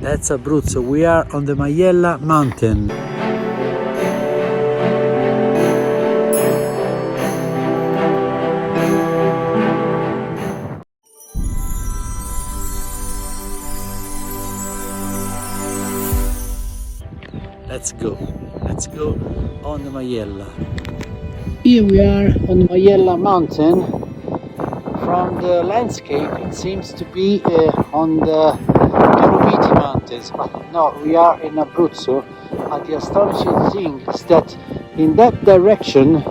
That's Abruzzo. We are on the Maiella mountain. Let's go on the Maiella. Here we are on the Maiella mountain. From the landscape it seems to be on the Dolomiti mountains, but no, we are in Abruzzo. And the astonishing thing is that in that direction,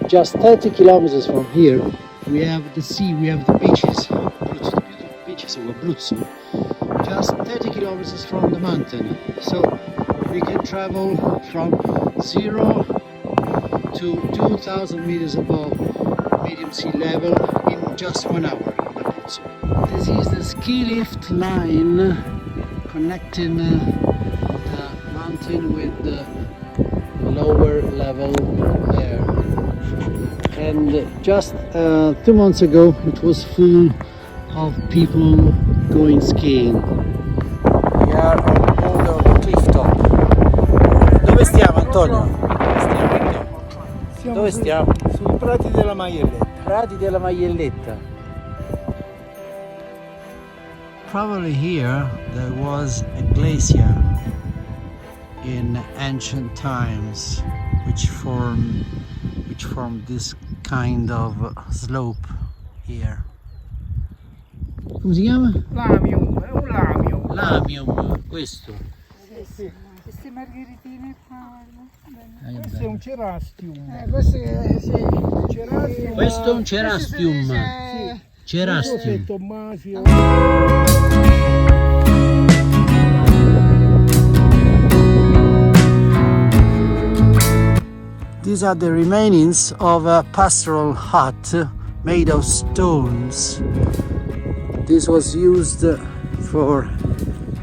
just 30 kilometers from here, we have the sea, we have the beaches, Abruzzo, the beautiful beaches of Abruzzo, just 30 kilometers from the mountain. So we can travel from 0 to 2,000 meters above medium sea level in just 1 hour in Abruzzo. This is the ski lift line connecting the mountain with the lower level there. And just 2 months ago it was full of people going skiing. We are on the border of the cliff top. Dove stiamo, Antonio? Dove stiamo? Sui prati della Maielletta. Prati della Maielletta. Probably here there was a glacier in ancient times which formed this kind of slope here. Come si chiama? Lamium, è un lamio. Lamium, questo. Sì. Queste margheritine qua. Questo è un cerastium. Questo è, sì. Cerastium. Questo è un cerastium. Sì. Cerastium. Tommasio. These are the remains of a pastoral hut made of stones. This was used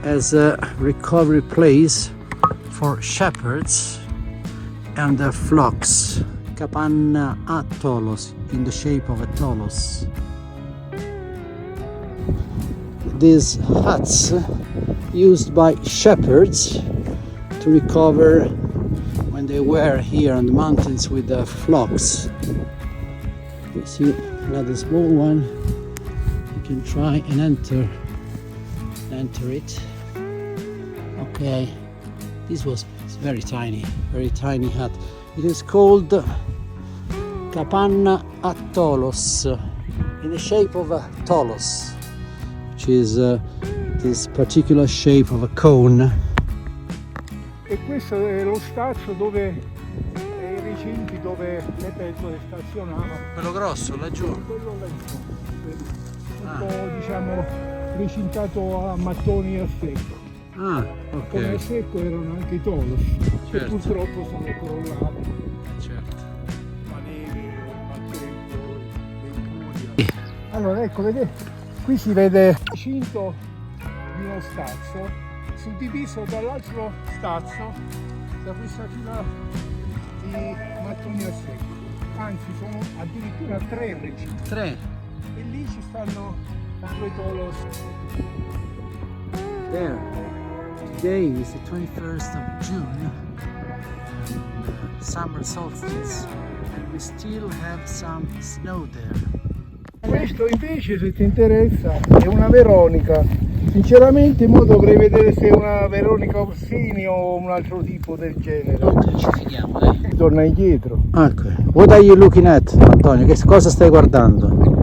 as a recovery place for shepherds and their flocks. Capanna a Tholos, in the shape of a Tholos. These huts used by shepherds to recover when they were here on the mountains with the flocks. You see another small one. You can try and enter it. Okay, this was very tiny hut. It is called Capanna a Tholos, in the shape of a Tholos, which is this particular shape of a cone. E questo è lo stazio dove i recinti dove le pecore stazionavano. Quello grosso laggiù. Quello laggiù. Tutto diciamo recintato a mattoni e a secco. Ah, Come a ok. secco erano anche i tolos, che Certo. purtroppo sono crollati. Certo. Manevi, Matteo, Venturia. Allora ecco, vedete, qui si vede il recinto di uno stazio suddiviso dall'altro stazio da questa fila di mattoni a secco. Anzi, sono addirittura 3 recinti. 3. E lì ci stanno i 2 tolos. There. Today is the 21st of June, summer solstice, and we still have some snow there. Questo invece, se ti interessa, è una Veronica. Sinceramente mo dovrei vedere se è una Veronica Orsini o un altro tipo del genere. Ok, ci fidiamo, dai. Torna indietro. Ok. What are you looking at, Antonio? Che cosa stai guardando?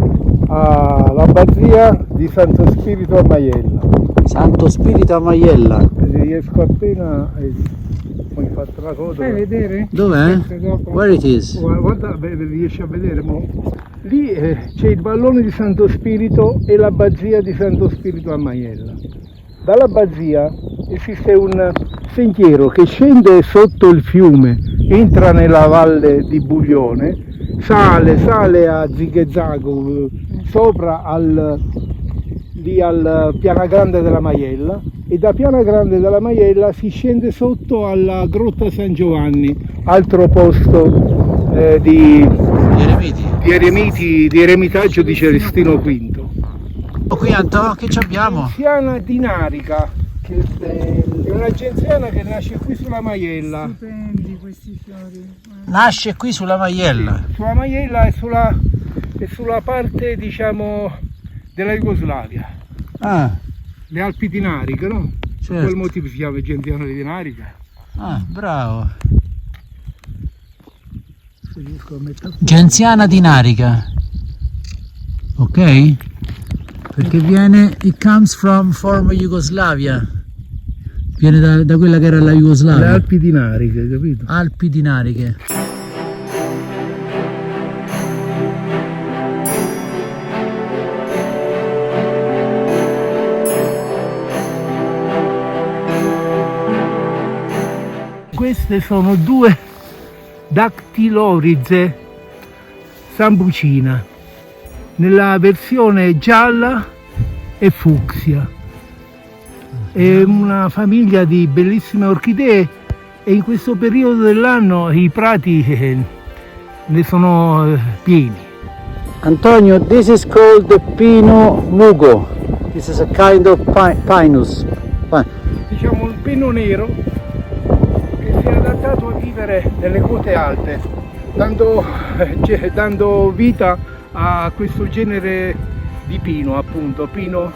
L'abbazia di Santo Spirito a Maiella. Santo Spirito a Maiella. Riesco appena poi fatto la cosa. Fai vedere? Dov'è? Where it is? Guarda, riesci a vedere mo? Lì c'è il vallone di Santo Spirito e l'abbazia di Santo Spirito a Maiella. Dall'abbazia esiste un sentiero che scende sotto il fiume, entra nella valle di Buglione, sale a zigzag sopra lì al Piana Grande della Maiella, e da Piana Grande della Maiella si scende sotto alla Grotta San Giovanni, altro posto di eremitaggio di Celestino V. Oh, qui Antonio, che ci abbiamo? Siana dinarica, Che bello! È un'agenziana che nasce qui sulla Maiella. Stupendi questi fiori. Nasce qui sulla Maiella. Sulla Maiella e sulla parte, diciamo, della Jugoslavia. Ah, Le Alpi Dinariche, no? Per certo. quel motivo si chiama Agenziana di Dinarica. Ah, bravo. Se riesco a mettere Genziana dinarica. Ok? Perché it comes from former Jugoslavia. Viene da quella che era la le Jugoslavia. Alpi Dinariche, capito? Alpi dinariche. Queste sono due Dactylorize sambucina nella versione gialla e fucsia. È una famiglia di bellissime orchidee e in questo periodo dell'anno i prati ne sono pieni. Antonio, this is called the Pino Mugo. This is a kind of pinus. Diciamo il pino nero che si è adattato a vivere nelle quote alte, dando vita a questo genere di pino, appunto, Pino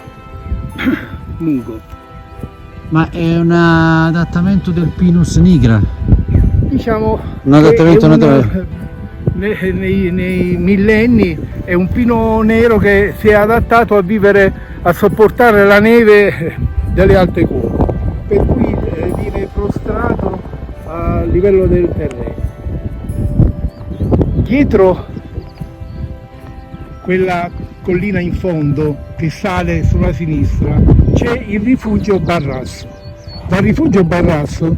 Mugo. Ma è un adattamento del Pinus nigra. Diciamo Un adattamento che è naturale. nei millenni è un pino nero che si è adattato a vivere, a sopportare la neve delle alte quote, per cui viene prostrato a livello del terreno. Dietro quella collina in fondo che sale sulla sinistra c'è il rifugio Barrasso. Dal rifugio Barrasso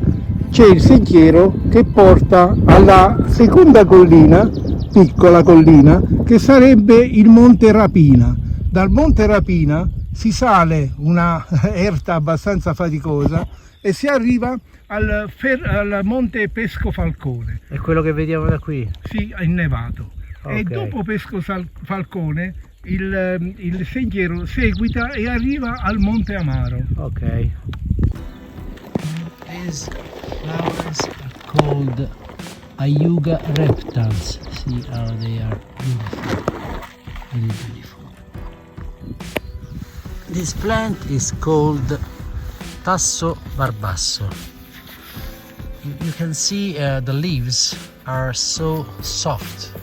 c'è il sentiero che porta alla seconda collina, piccola collina, che sarebbe il Monte Rapina. Dal Monte Rapina si sale una erta abbastanza faticosa e si arriva al Monte Pesco Falcone. È quello che vediamo da qui. Sì, è innevato. Ok. E dopo Pesco Falcone il sentiero seguita e arriva al Monte Amaro. Ok. These flowers are called Ayuga reptans. See how they are beautiful. Very beautiful. This plant is called Tasso barbasso. You can see the leaves are so soft.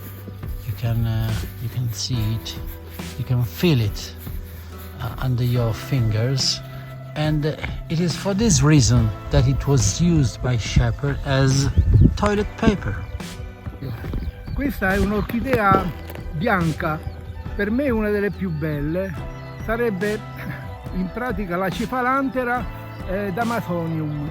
You can see it. You can feel it under your fingers. And it is for this reason that it was used by Shepherd as toilet paper. Questa è un'orchidea bianca, per me una delle più belle, sarebbe in pratica la Cephalantera Damasonium.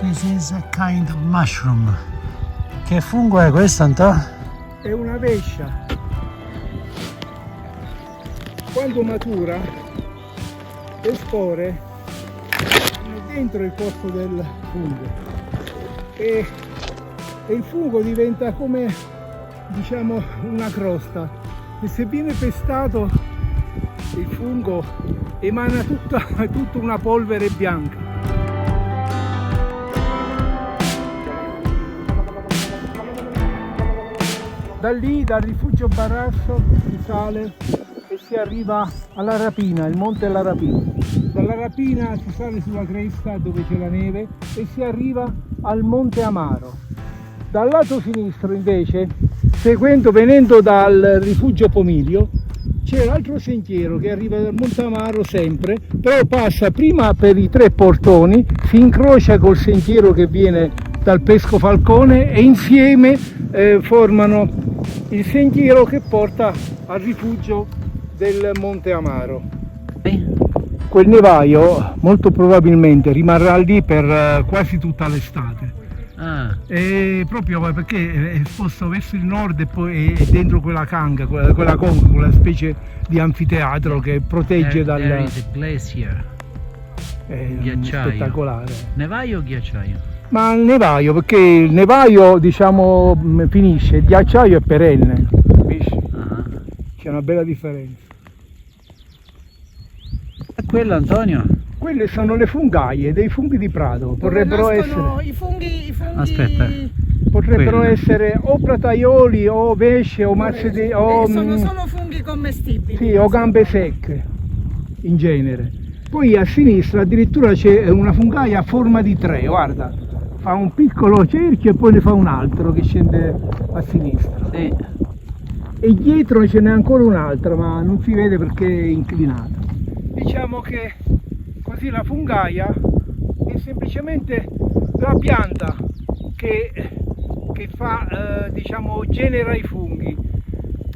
This is a kind of mushroom. Che fungo è questo, Anto? È una vescia. Quando matura, le spore sono dentro il corpo del fungo e il fungo diventa come, diciamo, una crosta e se viene pestato il fungo emana tutta una polvere bianca. Da lì, dal rifugio Barrasso, si sale e si arriva alla Rapina, il monte della Rapina. Dalla Rapina si sale sulla cresta dove c'è la neve e si arriva al Monte Amaro. Dal lato sinistro invece, venendo dal rifugio Pomiglio, c'è l'altro sentiero che arriva dal Monte Amaro sempre, però passa prima per i tre portoni, si incrocia col sentiero che viene dal Pesco Falcone e insieme formano il sentiero che porta al rifugio del Monte Amaro. Quel nevaio molto probabilmente rimarrà lì per quasi tutta l'estate. Ah, Proprio perché è esposto verso il nord e poi è dentro quella conca, quella specie di anfiteatro che protegge there is a glacier. Ghiacciaio. spettacolare. Nevaio o ghiacciaio? Ma il nevaio, perché il nevaio diciamo finisce, il ghiacciaio è perenne, capisci? Ah. c'è una bella differenza. E quello, Antonio? Quelle sono le fungaie dei funghi di prato, Dove potrebbero nascono essere, i funghi Aspetta. potrebbero quelle. essere o prataioli o vesce o mazze di, o, sono solo funghi commestibili. sì, o gambe secche in genere. Poi a sinistra addirittura c'è una fungaia a forma di 3, guarda, fa un piccolo cerchio e poi ne fa un altro che scende a sinistra. Sì. E dietro ce n'è ancora un'altra, ma non si vede perché è inclinata. Diciamo che così la fungaia è semplicemente la pianta che fa, diciamo, genera i funghi.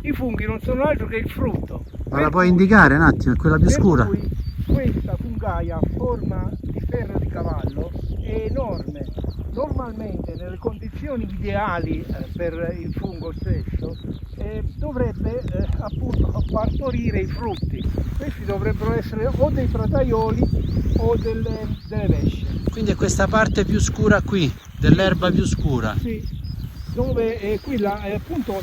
I funghi non sono altro che il frutto. Ma la puoi indicare un attimo, è quella più Per scura? cui questa fungaia a forma di ferro di cavallo è enorme. Normalmente nelle condizioni ideali per il fungo stesso dovrebbe appunto partorire i frutti. Questi dovrebbero essere o dei prataioli o delle vesce. Quindi è questa parte più scura qui, dell'erba più scura. Sì, dove quella appunto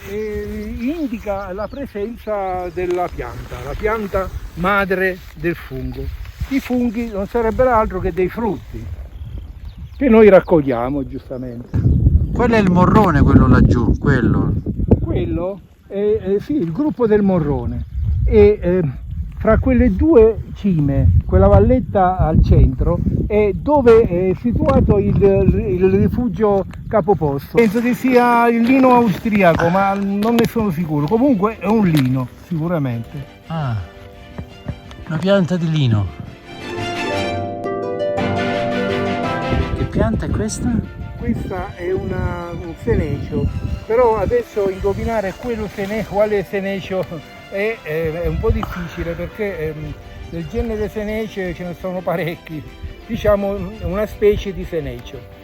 indica la presenza della pianta, la pianta madre del fungo. I funghi non sarebbero altro che dei frutti che noi raccogliamo giustamente. Quello è il morrone, quello laggiù, quello. Quello è sì, il gruppo del morrone e fra quelle due cime, quella valletta al centro, è dove è situato il rifugio capoposto. Penso che sia il lino austriaco, ma non ne sono sicuro. Comunque è un lino, sicuramente. Ah, una pianta di lino. Che pianta è questa? Questa è un senecio, però adesso indovinare quale senecio è un po' difficile perché del genere senece ce ne sono parecchi, diciamo una specie di senecio.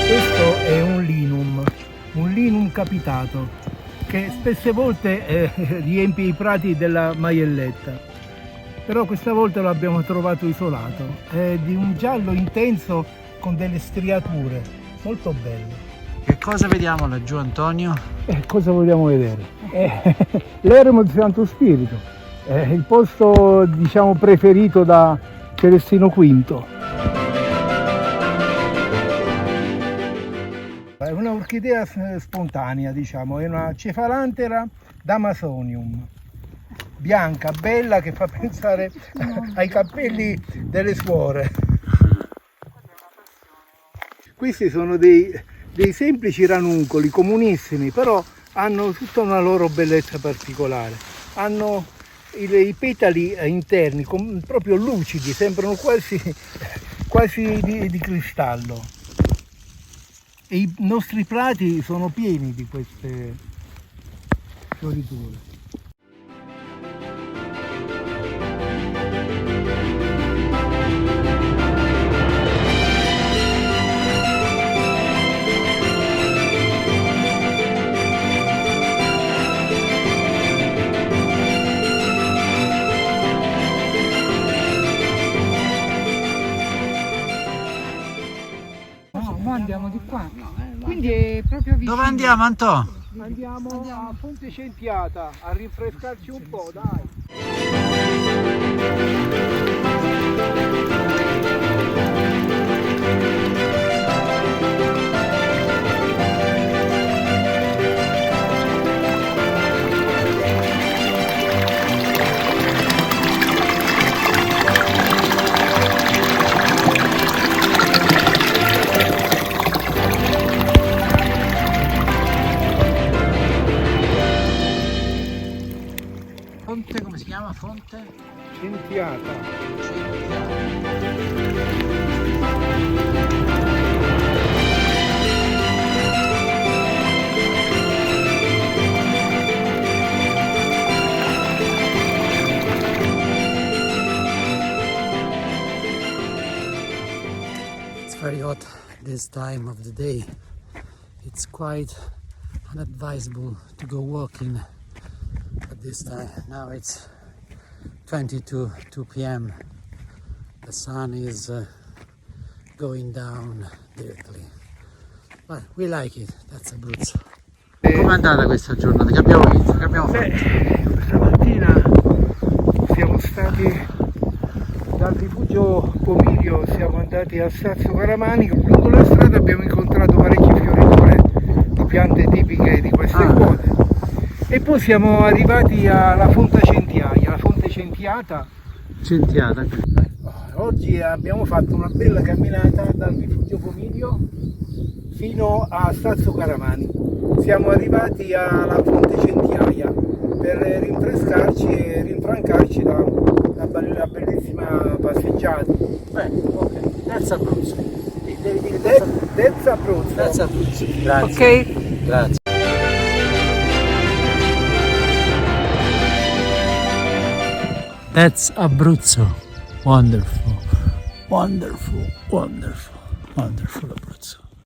Questo è un linum capitato, che spesse volte riempie i prati della maielletta, però questa volta lo abbiamo trovato isolato, è di un giallo intenso con delle striature, molto bello. Che cosa vediamo laggiù, Antonio? Cosa vogliamo vedere? L'eremo di Santo Spirito, il posto diciamo preferito da Celestino V. È una orchidea spontanea, diciamo, è una Cephalantera damasonium, bianca, bella, che fa pensare ai capelli delle suore. Questi sono dei semplici ranuncoli, comunissimi, però hanno tutta una loro bellezza particolare. Hanno i petali interni proprio lucidi, sembrano quasi di cristallo. E i nostri prati sono pieni di queste fioriture. No, andiamo di qua. Quindi è proprio vicino. Dove andiamo, Antò? Andiamo a Fonte Centiata a rinfrescarci un po', dai. Fonte, come si chiama? Fonte? Centiata. Centiata. very hot this time of the day. It's quite unadvisable to go walking at this time. Now it's 2 p.m. The sun is going down directly. But we like it, that's Abruzzo. Com'è andata questa giornata? Che abbiamo visto? Che abbiamo fatto? Questa mattina siamo stati dal rifugio Pomiglio, siamo andati a Sazzo Caramanico. Lungo la strada abbiamo incontrato parecchie fioriture di piante tipiche di queste quote. E poi siamo arrivati alla Fonte Centiaia, la Fonte Centiata. Centiata. Oggi abbiamo fatto una bella camminata dal rifugio Pomiglio fino a Sazzo Caramanico. Siamo arrivati alla Fonte Centiaia per rinfrescarci e rinfrancarci da una bellissima passeggiata. Bene, ok. That's Abruzzo. Devi dire That's Abruzzo. That's Abruzzo. Grazie. Ok. Grazie. That's Abruzzo. Wonderful. Wonderful. Wonderful. Wonderful Abruzzo.